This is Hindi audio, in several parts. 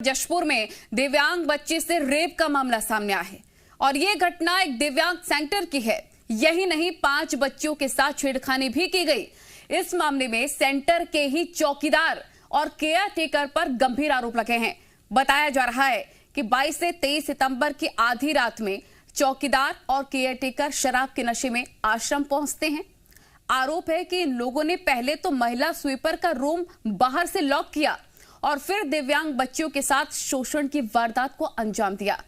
जशपुर में दिव्यांग बच्चे से रेप का मामला सामने आया है और ये घटना एक दिव्यांग सेंटर की है। यही नहीं, 5 बच्चियों के साथ छेड़खानी भी की गई। इस मामले में सेंटर के ही चौकीदार और केयर टेकर पर गंभीर आरोप लगे हैं। बताया जा रहा है कि 22 से 23 सितंबर की आधी रात में चौकीदार और केयर टेकर शराब के नशे में आश्रम पहुंचते हैं। आरोप है कि इन लोगों ने पहले तो महिला स्वीपर का रूम बाहर से लॉक किया और फिर दिव्यांग बच्चियों के साथ शोषण की वारदात को अंजाम दिया।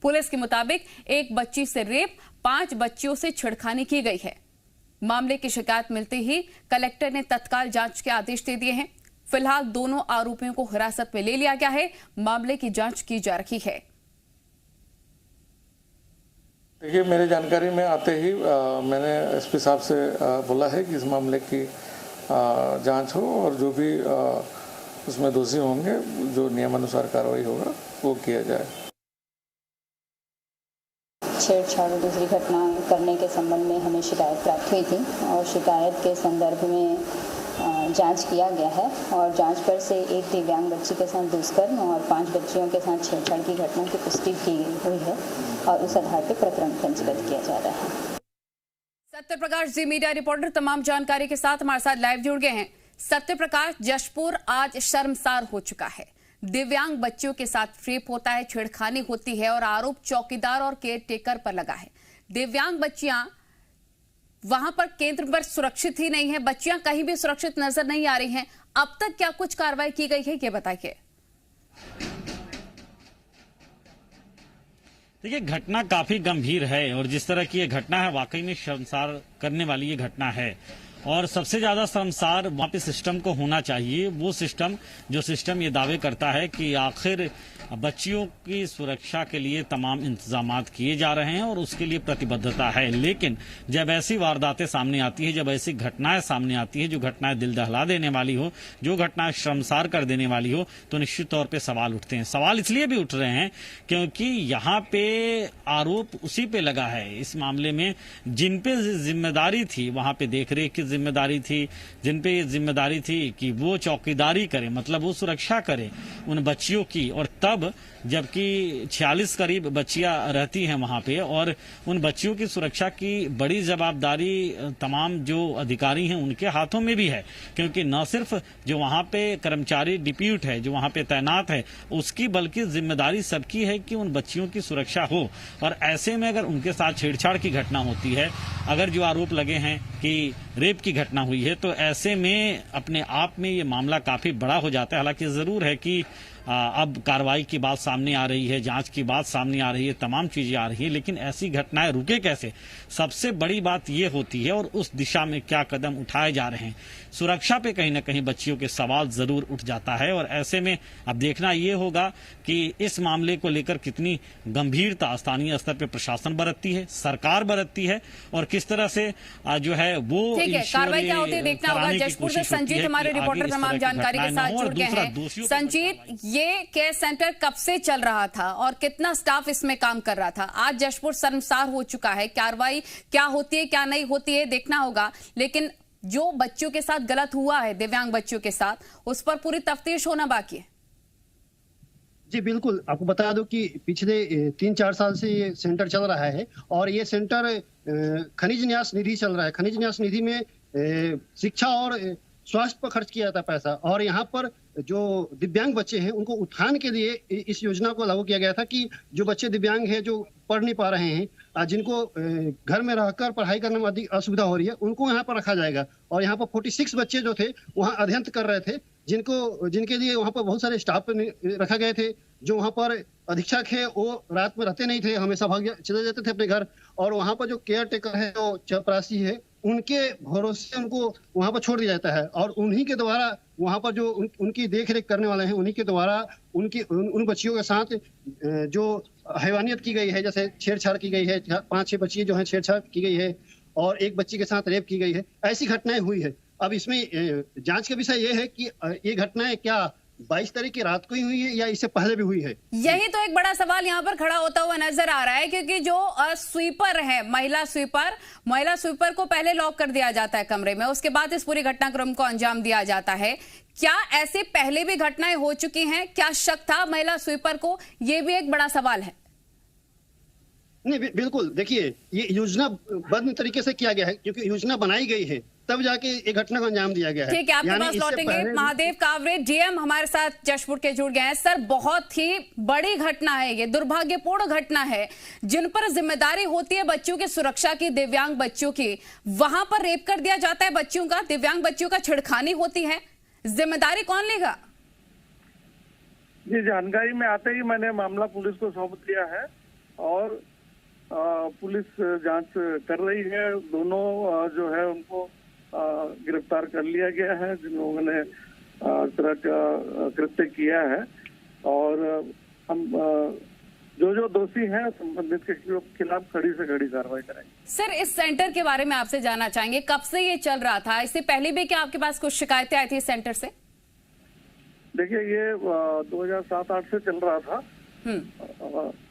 पुलिस के मुताबिक एक बच्ची से रेप, 5 बच्चियों से छेड़खानी की गई है। मामले की शिकायत मिलते ही कलेक्टर ने तत्काल जांच के आदेश दे दिए हैं। फिलहाल दोनों आरोपियों को हिरासत में ले लिया गया है। मामले की जांच की जा रही है। देखिए, मेरी जानकारी में आते ही मैंने एसपी साहब से बोला है कि इस मामले की जांच हो और जो भी उसमें दोषी होंगे, जो नियमानुसार कार्रवाई होगा वो किया जाए। छेड़छाड़ और दूसरी घटना करने के संबंध में हमें शिकायत प्राप्त हुई थी और शिकायत के संदर्भ में जांच किया गया है और जांच पर से एक दिव्यांग बच्ची के साथ दुष्कर्म और 5 बच्चियों के साथ छेड़छाड़ की घटना की पुष्टि की हुई है और उस आधार पर प्रकरण पंजीबद्ध किया जा रहा है। सत्य प्रकाश, जी मीडिया रिपोर्टर, तमाम जानकारी के साथ हमारे साथ लाइव जुड़ गए हैं। सत्य प्रकाश, जशपुर आज शर्मसार हो चुका है। दिव्यांग बच्चियों के साथ रेप होता है, छेड़खानी होती है और आरोप चौकीदार और केयर टेकर पर लगा है। दिव्यांग बच्चियां वहां पर केंद्र पर सुरक्षित ही नहीं है, बच्चियां कहीं भी सुरक्षित नजर नहीं आ रही हैं। अब तक क्या कुछ कार्रवाई की गई है, ये बताइए। देखिए, घटना काफी गंभीर है और जिस तरह की ये घटना है वाकई में शर्मसार करने वाली ये घटना है। और सबसे ज्यादा शर्मसार वहां पे सिस्टम को होना चाहिए, वो सिस्टम जो सिस्टम ये दावे करता है कि आखिर बच्चियों की सुरक्षा के लिए तमाम इंतजामात किए जा रहे हैं और उसके लिए प्रतिबद्धता है। लेकिन जब ऐसी वारदातें सामने आती है, जब ऐसी घटनाएं सामने आती है, जो घटनाएं दिल दहला देने वाली हो, जो घटनाएं शर्मसार कर देने वाली हो, तो निश्चित तौर पे सवाल उठते हैं। सवाल इसलिए भी उठ रहे हैं क्योंकि यहाँ पे आरोप उसी पे लगा है इस मामले में जिन पे जिम्मेदारी थी, वहां पे देखरेख की जिम्मेदारी थी, जिन पे ये जिम्मेदारी थी कि वो चौकीदारी करे, मतलब वो सुरक्षा करे उन बच्चियों की। और तब जबकि 46 करीब बच्चियां रहती हैं वहां पे और उन बच्चियों की सुरक्षा की बड़ी जवाबदारी तमाम जो अधिकारी हैं उनके हाथों में भी है, क्योंकि न सिर्फ जो वहां पे कर्मचारी डिप्यूट है, जो वहां पे तैनात है, उसकी बल्कि जिम्मेदारी सबकी है कि उन बच्चियों की सुरक्षा हो। और ऐसे में अगर उनके साथ छेड़छाड़ की घटना होती है, अगर जो आरोप लगे हैं कि रेप की घटना हुई है, तो ऐसे में अपने आप में ये मामला काफी बड़ा हो जाता है। हालांकि जरूर है कि अब कार्रवाई की बात सामने आ रही है, जांच की बात सामने आ रही है, तमाम चीजें आ रही है, लेकिन ऐसी घटनाएं रुके कैसे? सबसे बड़ी बात ये होती है और उस दिशा में क्या कदम उठाए जा रहे हैं। सुरक्षा पे कहीं ना कहीं बच्चियों के सवाल जरूर उठ जाता है और ऐसे में अब देखना ये होगा कि इस मामले को लेकर कितनी गंभीरता स्थानीय स्तर पे प्रशासन बरतती है, सरकार बरतती है और किस तरह से जो है वो कार्रवाई क्या होती है देखना होगा। जशपुर से संजीत हमारे रिपोर्टर तमाम जानकारी के साथ जुड़ गए हैं। संजीत, ये केयर सेंटर कब से चल रहा था और कितना स्टाफ इसमें काम कर रहा था? आज जशपुर शर्मसार हो चुका है। कार्रवाई क्या होती है, क्या नहीं होती है, देखना होगा। लेकिन जो बच्चों के साथ गलत हुआ है, दिव्यांग बच्चों के साथ, उस पर पूरी तफ्तीश होना बाकी है। जी बिल्कुल, आपको बता दूं कि पिछले 3-4 साल से ये सेंटर चल रहा है और ये सेंटर खनिज न्यास निधि चल रहा है। खनिज न्यास निधि में शिक्षा और स्वास्थ्य पर खर्च किया जाता है पैसा और यहाँ पर जो दिव्यांग बच्चे हैं उनको उत्थान के लिए इस योजना को लागू किया गया था कि जो बच्चे दिव्यांग हैं, जो पढ़ नहीं पा रहे हैं, जिनको घर में रहकर पढ़ाई करने में अधिक असुविधा हो रही है, उनको यहाँ पर रखा जाएगा। और यहाँ पर 46 बच्चे जो थे वहाँ अध्ययन कर रहे थे, जिनके लिए वहाँ पर बहुत सारे स्टाफ रखा गए थे। जो वहाँ पर अधीक्षक है वो रात में रहते नहीं थे, हमेशा भाग चले जाते थे अपने घर। और वहाँ पर जो केयर टेकर है, जो चपरासी है, उनके भरोसे उनको वहाँ पर छोड़ दिया जाता है और उन्हीं के द्वारा वहाँ पर जो उनकी देखरेख करने वाले हैं, उन्हीं के द्वारा उन बच्चियों के साथ जो हैवानियत की गई है, जैसे छेड़छाड़ की गई है, 5-6 बच्चियां जो हैं छेड़छाड़ की गई है और एक बच्ची के साथ रेप की गई है, ऐसी घटनाएं हुई है। अब इसमें जांच का विषय ये है कि ये घटनाएं क्या 22 तारीख की रात को ही हुई है या इससे पहले भी हुई है? यही तो एक बड़ा सवाल यहाँ पर खड़ा होता हुआ नजर आ रहा है, क्योंकि जो स्वीपर है, महिला स्वीपर को पहले लॉक कर दिया जाता है कमरे में, उसके बाद इस पूरी घटनाक्रम को अंजाम दिया जाता है। क्या ऐसे पहले भी घटनाएं हो चुकी हैं? क्या शक था महिला स्वीपर को? यह भी एक बड़ा सवाल है। नहीं, बिल्कुल। देखिए, ये योजनाबद्ध तरीके से किया गया है, क्योंकि योजना बनाई गई है तब जाके एक घटना को अंजाम दिया गया है। ठीक है, आपके पास लौटेंगे। महादेव कावरे डीएम हमारे साथ जशपुर के जुड़ गए हैं। सर, बहुत ही बड़ी घटना है, ये दुर्भाग्यपूर्ण घटना है। जिन पर जिम्मेदारी होती है बच्चों की सुरक्षा की, दिव्यांग बच्चों की, वहां पर रेप कर दिया जाता है बच्चों का, दिव्यांग बच्चों का छेड़खानी होती है। जिम्मेदारी कौन लेगा? जी, जानकारी में आते ही मैंने मामला पुलिस को सौंप दिया है और पुलिस जांच कर रही है। दोनों जो है उनको गिरफ्तार कर लिया गया है जिन लोगों ने तरह का कृत्य किया है, और हम जो दोषी हैं संबंधित के खिलाफ कड़ी से कड़ी कार्रवाई करेंगे। सर, इस सेंटर के बारे में आपसे जानना चाहेंगे, कब से ये चल रहा था? इससे पहले भी क्या आपके पास कुछ शिकायतें आई थी इस सेंटर से? देखिए, ये 2007-8 से चल रहा था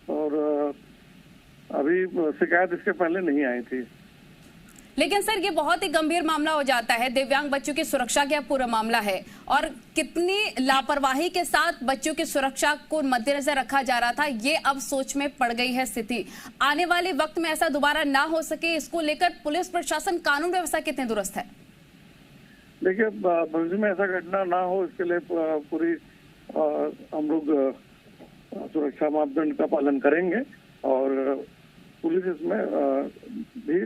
और अभी शिकायत इसके पहले नहीं आई थी। लेकिन सर, ये बहुत ही गंभीर मामला हो जाता है। दिव्यांग बच्चों की सुरक्षा का पूरा मामला है और कितनी लापरवाही के साथ बच्चों की सुरक्षा को मद्देनजर रखा जा रहा था, ये अब सोच में पड़ गई है स्थिति। आने वाले वक्त में ऐसा दोबारा ना हो सके, इसको लेकर पुलिस प्रशासन, कानून व्यवस्था कितने दुरुस्त है? देखिए, भविष्य में ऐसा घटना ना हो इसके लिए पूरी हम लोग सुरक्षा मापदंड का पालन करेंगे और पुलिस इसमें भी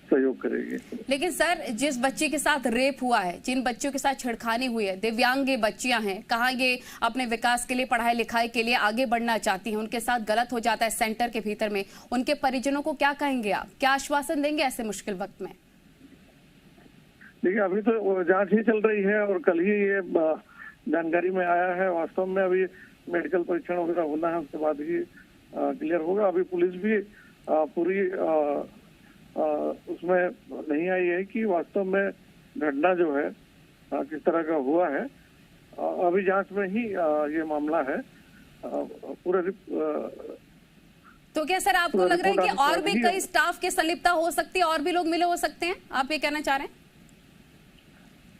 सहयोग करेगी। लेकिन सर, जिस बच्चे के साथ रेप हुआ है, जिन बच्चों के साथ छेड़खानी हुई है, दिव्यांग बच्चियां हैं, कहाँ ये अपने विकास के लिए, पढ़ाई लिखाई के लिए आगे बढ़ना चाहती हैं, उनके साथ गलत हो जाता है सेंटर के भीतर में, उनके परिजनों को क्या कहेंगे आप? क्या आश्वासन देंगे ऐसे मुश्किल वक्त में? देखिए, अभी तो जांच ही चल रही है और कल ही ये जानकारी में आया है। वास्तव में अभी मेडिकल परीक्षण वगैरह होना है, उसके बाद ही क्लियर होगा। अभी पुलिस भी पूरी उसमें नहीं आई है कि वास्तव में घटना जो है किस तरह का हुआ है। अभी जांच में ही ये मामला है पूरे। तो क्या सर, आपको लग रहा है कि और भी कई स्टाफ की संलिप्तता हो सकती है, और भी लोग मिले हो सकते हैं? आप ये कहना चाह रहे हैं?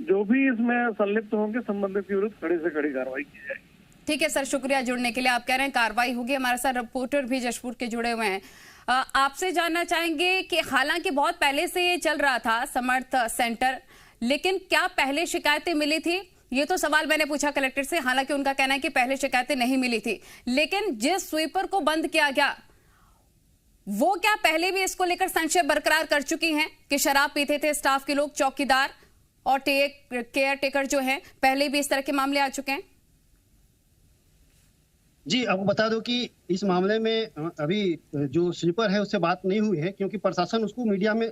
जो भी इसमें संलिप्त होंगे संबंधित के विरुद्ध कड़ी से कड़ी कार्रवाई की जाएगी। ठीक है सर, शुक्रिया जुड़ने के लिए। आप कह रहे हैं कार्रवाई होगी। हमारे साथ रिपोर्टर भी जशपुर के जुड़े हुए हैं। आपसे जानना चाहेंगे कि हालांकि बहुत पहले से ये चल रहा था समर्थ सेंटर, लेकिन क्या पहले शिकायतें मिली थी? ये तो सवाल मैंने पूछा कलेक्टर से। हालांकि उनका कहना है कि पहले शिकायतें नहीं मिली थी, लेकिन जिस स्वीपर को बंद किया गया वो क्या पहले भी इसको लेकर संशय बरकरार कर चुकी हैं कि शराब पीते थे स्टाफ के लोग, चौकीदार और केयर टेकर जो है, पहले भी इस तरह के मामले आ चुके हैं? जी, आपको बता दो कि इस मामले में अभी जो स्लीपर है उससे बात नहीं हुई है, क्योंकि प्रशासन उसको मीडिया में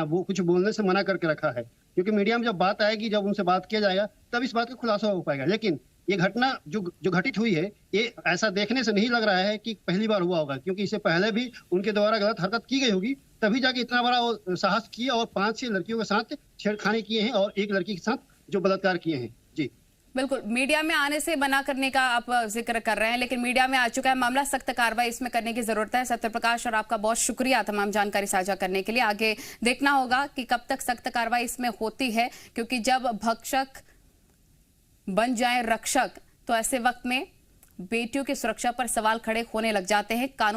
वो कुछ बोलने से मना करके रखा है, क्योंकि मीडिया में जब बात आएगी, जब उनसे बात किया जाएगा, तब इस बात का खुलासा हो पाएगा। लेकिन ये घटना जो घटित हुई है, ये ऐसा देखने से नहीं लग रहा है कि पहली बार हुआ होगा, क्योंकि इससे पहले भी उनके द्वारा गलत हरकत की गई होगी, तभी जाके इतना बड़ा वो साहस किया और 5-6 लड़कियों के साथ छेड़खानी किए हैं और एक लड़की के साथ जो बलात्कार किए हैं। जी बिल्कुल, मीडिया में आने से मना करने का आप जिक्र कर रहे हैं, लेकिन मीडिया में आ चुका है मामला, सख्त कार्रवाई इसमें करने की जरूरत है। सत्यप्रकाश, और आपका बहुत शुक्रिया तमाम जानकारी साझा करने के लिए। आगे देखना होगा कि कब तक सख्त कार्रवाई इसमें होती है, क्योंकि जब भक्षक बन जाए रक्षक, तो ऐसे वक्त में बेटियों की सुरक्षा पर सवाल खड़े होने लग जाते हैं। कानून